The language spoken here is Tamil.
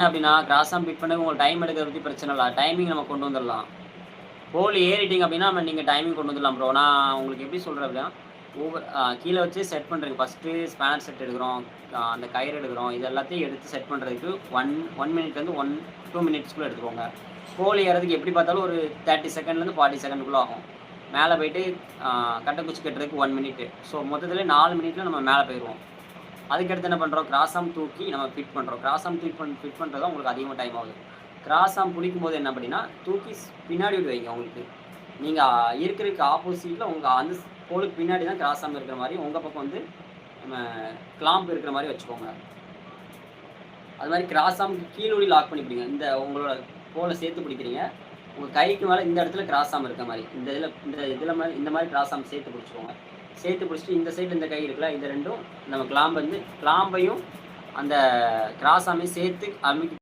அப்படின்னா கிராஸ் ஆர்ம் பிட் பண்ண உங்களுக்கு டைம் எடுக்கிறத பத்தி பிரச்சனை இல்ல. டைமிங் நம்ம கொண்டு வந்துரலாம். போல் ஏறிட்டீங்க அப்படின்னா, நீங்க டைமிங் கொண்டு வந்துடலாம் ப்ரோ. நான் உங்களுக்கு எப்படி சொல்றேன் அப்படின்னா, கீழ வச்சு செட் பண்றதுக்கு ஃபர்ஸ்ட்டு ஸ்பேனர் செட் எடுக்குறோம். அந்த கயிறு எடுக்குறோம். இது எல்லாத்தையும் எடுத்து செட் பண்றதுக்கு 1 மினிட்லேருந்து 2 மினிட்ஸ்க்குள்ள எடுத்துக்கோங்க. போல் ஏறதுக்கு எப்படி பார்த்தாலும் ஒரு 30 செகண்ட்லேருந்து 40 செகண்டுக்குள்ள ஆகும். மேல போயிட்டு கட்டக்குச்சி கட்டுறதுக்கு 1 மினிட். ஸோ மொத்தத்திலே 4 மினிட்ல நம்ம மேல போயிருவோம். அதுக்கடுத்து என்ன பண்றோம், கிராஸ் ஆர்ம் தூக்கி நம்ம ஃபிட் பண்றோம். கிராஸ் ஆர்ம் ஃபிட் பண்றது தான் உங்களுக்கு அதிகமா டைம் ஆகுது. கிராஸ் ஆர்ம் புடிக்கும்போது என்ன அப்படின்னா, தூக்கி பின்னாடி வைங்க உங்களுக்கு. நீங்க இருக்கிறதுக்கு ஆப்போசிட்ல உங்க அந்த போலுக்கு பின்னாடி தான் கிராஸ் ஆர்ம் இருக்கிற மாரி, உங்க பக்கம் வந்து நம்ம கிளாம்ப் இருக்கிற மாரி வச்சுக்கோங்க. அது மாரி கிராஸ் ஆர்ம்க்கு கீழோடி லாக் பண்ணி பிடிங்க. இந்த உங்களோட போல சேர்த்து பிடிக்கிறீங்க. உங்க கைக்கு மேல இந்த இடத்துல கிராஸ் ஆர்ம் இருக்க மாரி. இந்த இதுல மாரி இந்த மாரி கிராஸ் ஆர்ம் சேர்த்து பிடிச்சுக்கோங்க. சேர்த்து பிடிச்சிட்டு இந்த சைடு இந்த கை இருக்குல்ல, இது 2ம் நம்ம கிளாம்பையும் அந்த கிராஸ் ஆர்மையும் சேர்த்து அமுக்கி